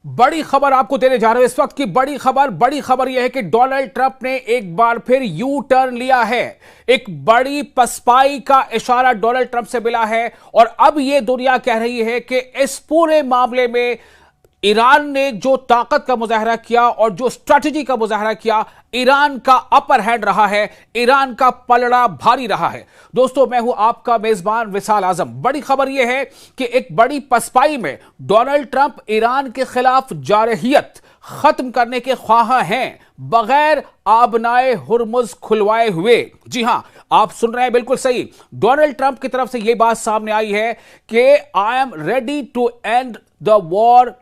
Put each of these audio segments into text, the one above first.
बड़ी खबर आपको देने जा रहे हैं इस वक्त की बड़ी खबर यह है कि डोनाल्ड ट्रंप ने एक बार फिर यू टर्न लिया है। एक बड़ी पसपाई का इशारा डोनाल्ड ट्रंप से मिला है और अब यह दुनिया कह रही है कि इस पूरे मामले में ईरान ने जो ताकत का मुजाहरा किया और जो स्ट्रैटेजी का मुजाहरा किया, ईरान का अपर हैंड रहा है, ईरान का पलड़ा भारी रहा है। दोस्तों, मैं हूं आपका मेजबान विशाल आजम। बड़ी खबर यह है कि एक बड़ी पसपाई में डोनाल्ड ट्रंप ईरान के खिलाफ जारहियत खत्म करने के ख्वाह हैं, बगैर आबनाए हुर्मुज खुलवाए हुए। जी हां, आप सुन रहे हैं बिल्कुल सही। डोनाल्ड ट्रंप की तरफ से यह बात सामने आई है कि I am ready to end the war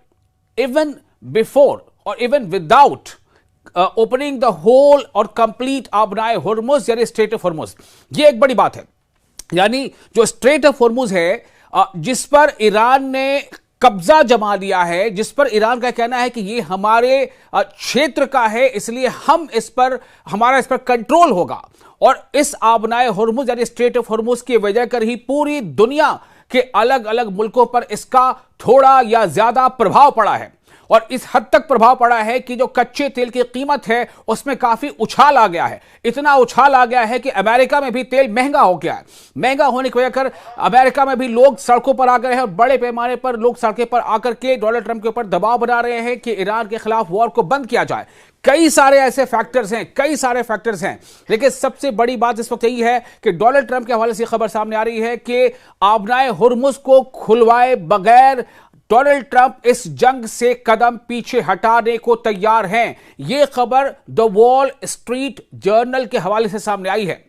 even before or even without opening the whole और complete आबनाए हुर्मुज यानी स्ट्रेट ऑफ हुर्मुज। ये एक बड़ी बात है, यानी जो स्ट्रेट ऑफ हुर्मुज है जिस पर ईरान ने कब्जा जमा लिया है, जिस पर ईरान का कहना है कि ये हमारे क्षेत्र का है, इसलिए हमारा इस पर कंट्रोल होगा। और इस आबनाए हुर्मुज यानी स्ट्रेट ऑफ हुर्मुज की वजह कर ही पूरी दुनिया के अलग अलग मुल्कों पर इसका थोड़ा या ज्यादा प्रभाव पड़ा है। और इस हद तक प्रभाव पड़ा है कि जो कच्चे तेल की कीमत है उसमें काफी उछाल आ गया है। इतना उछाल आ गया है कि अमेरिका में भी तेल महंगा हो गया है। महंगा होने की वजह कर अमेरिका में भी लोग सड़कों पर आ गए हैं और बड़े पैमाने पर लोग सड़कों पर आकर के डोनाल्ड ट्रंप के ऊपर दबाव बना रहे हैं कि ईरान के खिलाफ वॉर को बंद किया जाए। कई सारे ऐसे फैक्टर्स हैं, लेकिन सबसे बड़ी बात इस वक्त यही है कि डोनाल्ड ट्रंप के हवाले से खबर सामने आ रही है कि आबनाए हुर्मुज को खुलवाए बगैर डोनाल्ड ट्रंप इस जंग से कदम पीछे हटाने को तैयार हैं। यह खबर द वॉल स्ट्रीट जर्नल के हवाले से सामने आई है।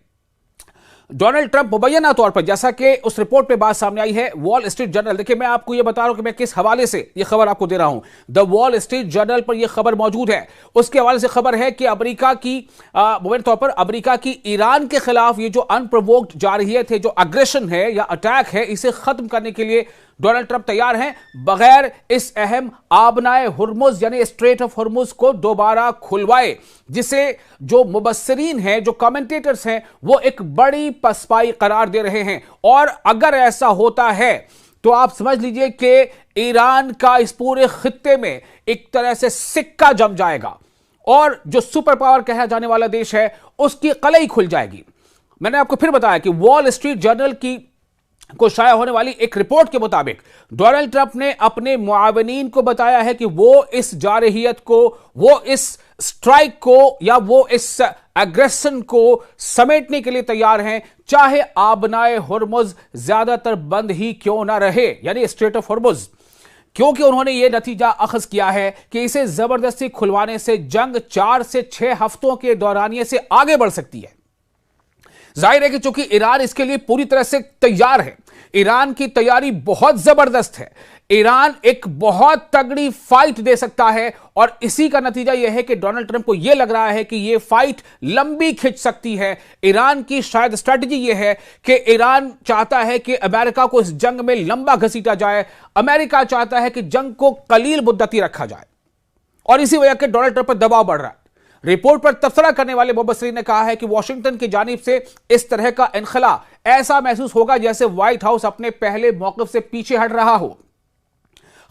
डोनाल्ड ट्रंप मुबैना तौर पर, जैसा कि उस रिपोर्ट पे बात सामने आई है, वॉल स्ट्रीट जर्नल, देखिए मैं आपको यह बता रहा हूं कि मैं किस हवाले से यह खबर आपको दे रहा हूं। द वॉल स्ट्रीट जर्नल पर यह खबर मौजूद है। उसके हवाले से खबर है कि अमेरिका की मुबैना तौर पर अमेरिका की ईरान के खिलाफ ये जो अनप्रोवोक्ड जारहियत है, जो अग्रेशन है या अटैक है, इसे खत्म करने के लिए डोनाल्ड ट्रंप तैयार हैं, बगैर इस अहम आबनाए हुर्मुज यानी स्ट्रेट ऑफ हुर्मुज को दोबारा खुलवाए, जिसे जो मुबस्सिरीन हैं, जो कमेंटेटर्स हैं, वो एक बड़ी पसपाई करार दे रहे हैं। और अगर ऐसा होता है तो आप समझ लीजिए कि ईरान का इस पूरे खित्ते में एक तरह से सिक्का जम जाएगा और जो सुपर पावर कहा जाने वाला देश है उसकी कलई खुल जाएगी। मैंने आपको फिर बताया कि वॉल स्ट्रीट जर्नल को शाया होने वाली एक रिपोर्ट के मुताबिक डोनाल्ड ट्रंप ने अपने मुआवनीन को बताया है कि वो इस जारहियत को, वो इस स्ट्राइक को या वो इस एग्रेशन को समेटने के लिए तैयार हैं, चाहे आबनाए हुर्मुज ज्यादातर बंद ही क्यों ना रहे, यानी स्ट्रेट ऑफ हुर्मुज। क्योंकि उन्होंने यह नतीजा अखज किया है कि इसे जबरदस्ती खुलवाने से जंग 4 से 6 हफ्तों के दौरानिये से आगे बढ़ सकती है। जाहिर है कि चूंकि ईरान इसके लिए पूरी तरह से तैयार है, ईरान की तैयारी बहुत जबरदस्त है, ईरान एक बहुत तगड़ी फाइट दे सकता है। और इसी का नतीजा यह है कि डोनाल्ड ट्रंप को यह लग रहा है कि यह फाइट लंबी खिंच सकती है। ईरान की शायद स्ट्रैटेजी यह है कि ईरान चाहता है कि अमेरिका को इस जंग में लंबा घसीटा जाए, अमेरिका चाहता है कि जंग को कलील मुद्दती रखा जाए, और इसी वजह से डोनाल्ड ट्रंप पर दबाव बढ़ रहा है। रिपोर्ट पर तबसरा करने वाले मुबस्सिरीन ने कहा है कि वॉशिंगटन की जानिब से इस तरह का इनखला ऐसा महसूस होगा जैसे व्हाइट हाउस अपने पहले मौक़िफ़ से पीछे हट रहा हो,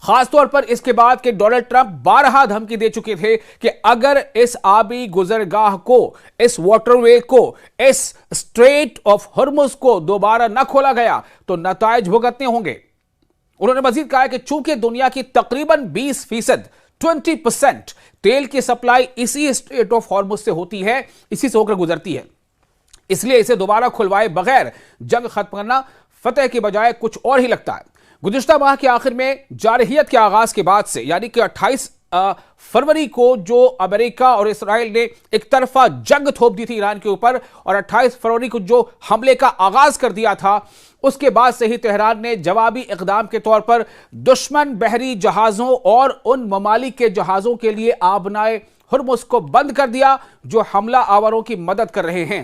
खासतौर पर इसके बाद कि डोनाल्ड ट्रंप बारहा धमकी दे चुके थे कि अगर इस आबी गुजरगाह को, इस वाटरवे को, इस स्ट्रेट ऑफ हुर्मुज को दोबारा न खोला गया तो नताइज भुगतने होंगे। उन्होंने मजीद कहा कि चूंकि दुनिया की तकरीबन 20% 20% तेल की सप्लाई इसी स्ट्रेट ऑफ हॉर्मुज से होती है, इसी से होकर गुजरती है, इसलिए इसे दोबारा खुलवाए बगैर जंग खत्म करना फतेह की बजाय कुछ और ही लगता है। गुज़िश्ता माह के आखिर में जारहियत के आगाज के बाद से, यानी कि 28 फरवरी को जो अमेरिका और इसराइल ने एक तरफा जंग थोप दी थी ईरान के ऊपर, और 28 फरवरी को जो हमले का आगाज कर दिया था, उसके बाद से ही तेहरान ने जवाबी इकदाम के तौर पर दुश्मन बहरी जहाजों और उन ममालिक के जहाजों के लिए आबनाए हुर्मुज को बंद कर दिया जो हमला आवरों की मदद कर रहे हैं।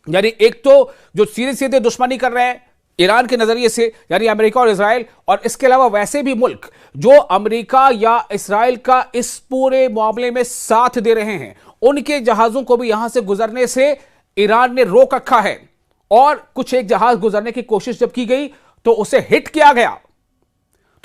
यानी एक तो जो सीधे दुश्मनी कर रहे हैं ईरान के नजरिए से, यानी अमेरिका और इजराइल, और इसके अलावा वैसे भी मुल्क जो अमेरिका या इजराइल का इस पूरे मामले में साथ दे रहे हैं, उनके जहाजों को भी यहां से गुजरने से ईरान ने रोक रखा है। और कुछ एक जहाज गुजरने की कोशिश जब की गई तो उसे हिट किया गया,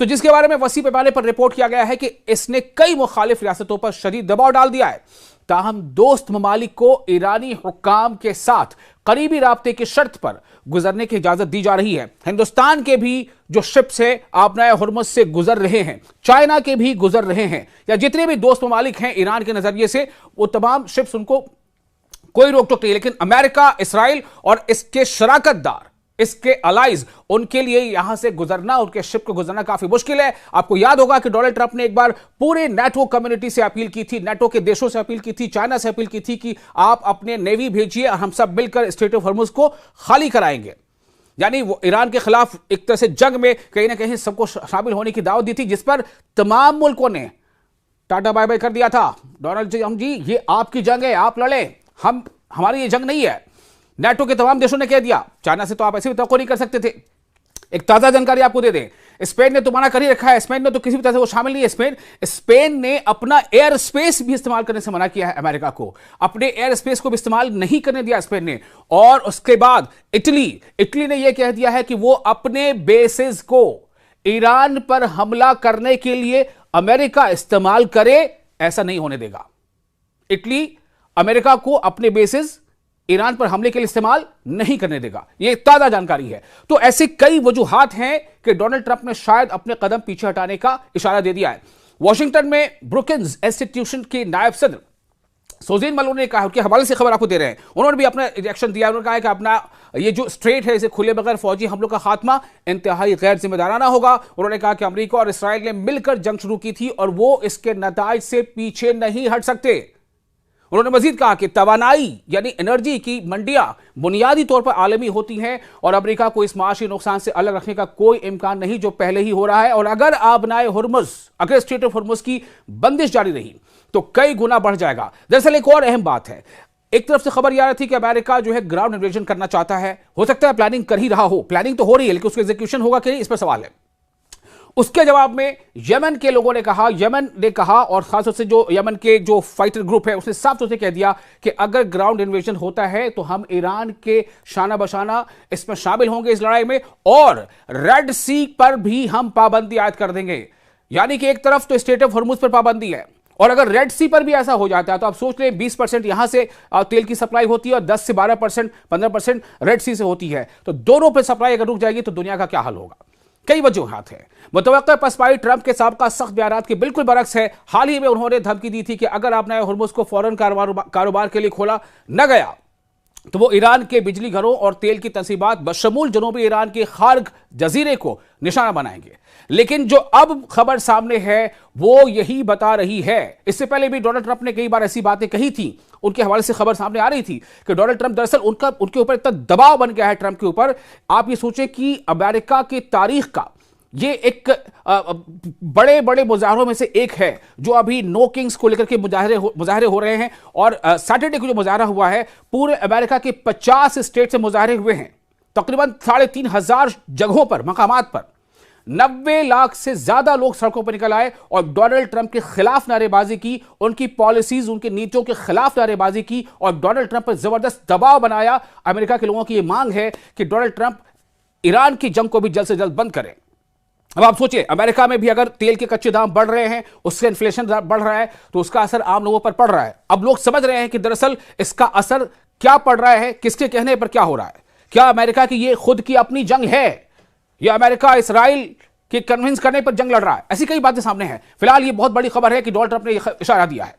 तो जिसके बारे में वसी पैमाने पर रिपोर्ट किया गया है कि इसने कई मुखालिफ रियासतों पर शदीद दबाव डाल दिया है। ताहम दोस्त ममालिक को ईरानी हुक्काम के साथ करीबी राब्ते की शर्त पर गुजरने की इजाजत दी जा रही है। हिंदुस्तान के भी जो शिप्स है आपनाए हुर्मुज़ से गुजर रहे हैं, चाइना के भी गुजर रहे हैं, या जितने भी दोस्त ममालिक हैं ईरान के नजरिए से, वो तमाम शिप्स, उनको कोई रोक टोक नहीं। लेकिन अमेरिका, इसराइल और इसके शराकतदार, इसके अलाइज, उनके लिए यहां से गुजरना, उनके शिप को गुजरना काफी मुश्किल है। आपको याद होगा कि डोनाल्ड ट्रंप ने एक बार पूरे नेटो कम्युनिटी से अपील की थी, नेटो के देशों से अपील की थी, चाइना से अपील की थी कि आप अपने नेवी भेजिए और हम सब मिलकर स्ट्रेट ऑफ हॉर्मुज़ को खाली कराएंगे। यानी वो ईरान के खिलाफ एक तरह से जंग में कहीं ना कहीं सबको शामिल होने की दावत दी थी, जिस पर तमाम मुल्कों ने टाटा बाय बाय कर दिया था। डोनाल्ड ट्रंप जी, ये आपकी जंग है, आप लड़े, हमारी ये जंग नहीं है। नेटो के तमाम देशों ने कह दिया, चाइना से तो आप ऐसे भी तवक्को नहीं कर सकते थे। एक ताजा जानकारी आपको दे दें, स्पेन ने तो मना कर ही रखा है, स्पेन ने तो किसी भी तरह से वो शामिल नहीं है। स्पेन ने अपना एयर स्पेस भी इस्तेमाल करने से मना किया है अमेरिका को, अपने एयर स्पेस को भी इस्तेमाल नहीं करने दिया स्पेन ने। और उसके बाद इटली ने यह कह दिया है कि वो अपने बेसिस को ईरान पर हमला करने के लिए अमेरिका इस्तेमाल करे, ऐसा नहीं होने देगा। इटली अमेरिका को अपने बेसिस ईरान पर हमले के लिए इस्तेमाल नहीं करने देगा, यह ताजा जानकारी है। तो ऐसी कई वजूहात हैं कि डोनाल्ड ट्रंप ने शायद अपने कदम पीछे हटाने का इशारा दे दिया है। वॉशिंगटन में ब्रुकिंस इंस्टीट्यूशन के नायब सदर सोजीन मलोन ने कहा, उनके हवाले से खबर आपको दे रहे हैं, उन्होंने भी अपना रिएक्शन दिया। उन्होंने कहा है कि अपना ये जो स्ट्रेट है, इसे खुले बगैर फौजी हमलों का खात्मा इंतहाई गैर जिम्मेदाराना होगा। उन्होंने कहा कि अमेरिका और इसराइल ने मिलकर जंग शुरू की थी और वो इसके नताइज से पीछे नहीं हट सकते। उन्होंने मजीद कहा कि तवानाई यानी एनर्जी की मंडियां बुनियादी तौर पर आलमी होती हैं और अमेरिका को इस माशी नुकसान से अलग रखने का कोई इम्कान नहीं जो पहले ही हो रहा है। और अगर आबनाए हुर्मुज़, अगर स्ट्रेट ऑफ हुर्मुज़ की बंदिश जारी रही तो कई गुना बढ़ जाएगा। दरअसल एक और अहम बात है, एक तरफ से खबर यह आ रही थी कि अमेरिका जो है ग्राउंड इन्वेजन करना चाहता है, हो सकता है प्लानिंग कर ही रहा हो, प्लानिंग तो हो रही है, लेकिन उसका एग्जीक्यूशन होगा कि नहीं, इस पर सवाल है। उसके जवाब में यमन के लोगों ने कहा, और खासतौर से जो यमन के जो फाइटर ग्रुप है उसने साफ तौर से कह दिया कि अगर ग्राउंड इन्वेजन होता है तो हम ईरान के शाना बशाना इसमें शामिल होंगे इस लड़ाई में, और रेड सी पर भी हम पाबंदी आयद कर देंगे। यानी कि एक तरफ तो स्ट्रेट ऑफ हॉर्मुज़ पर पाबंदी है, और अगर रेड सी पर भी ऐसा हो जाता है तो आप सोच लें 20% यहां से तेल की सप्लाई होती है और 10 से 12%, 15% रेड सी से होती है, तो दोनों पर सप्लाई अगर रुक जाएगी तो दुनिया का क्या हाल होगा। कई वजूहात हैं। मुतवक्किल पसपाई ट्रंप के साबका सख्त बयानात के बिल्कुल बरक्स है। हाल ही में उन्होंने धमकी दी थी कि अगर आपने हुर्मुज़ को फौरन कारोबार के लिए खोला न गया तो वो ईरान के बिजली घरों और तेल की तंसीबात बशमूल जनूबी ईरान के खार्ग जजीरे को निशाना बनाएंगे। लेकिन जो अब खबर सामने है वो यही बता रही है। इससे पहले भी डोनाल्ड ट्रंप ने कई बार ऐसी बातें कही थी, उनके हवाले से खबर सामने आ रही थी कि डोनाल्ड ट्रंप दरअसल उनके ऊपर इतना दबाव बन गया है ट्रंप के ऊपर। आप ये सोचें कि अमेरिका की तारीख का ये एक बड़े बड़े मुजाहरों में से एक है जो अभी नो किंग्स को लेकर के मुजाहरे हो रहे हैं। और सैटरडे को जो मुजाहरा हुआ है, पूरे अमेरिका के 50 स्टेट से मुजाहरे हुए हैं, तकरीबन 3,500 जगहों पर, मकामात पर 90 लाख से ज्यादा लोग सड़कों पर निकल आए और डोनाल्ड ट्रंप के खिलाफ नारेबाजी की, उनकी पॉलिसीज, उनकी नीतियों के खिलाफ नारेबाजी की और डोनाल्ड ट्रंप पर जबरदस्त दबाव बनाया। अमेरिका के लोगों की यह मांग है कि डोनाल्ड ट्रंप ईरान की जंग को भी जल्द से जल्द बंद करें। अब आप सोचिए, अमेरिका में भी अगर तेल के कच्चे दाम बढ़ रहे हैं, उससे इन्फ्लेशन बढ़ रहा है, तो उसका असर आम लोगों पर पड़ रहा है। अब लोग समझ रहे हैं कि दरअसल इसका असर क्या पड़ रहा है, किसके कहने पर क्या हो रहा है। क्या अमेरिका की ये खुद की अपनी जंग है या अमेरिका इसराइल के कन्विंस करने पर जंग लड़ रहा है? ऐसी कई बातें सामने हैं। फिलहाल ये बहुत बड़ी खबर है कि डोनाल्ड ट्रंप ने इशारा दिया है।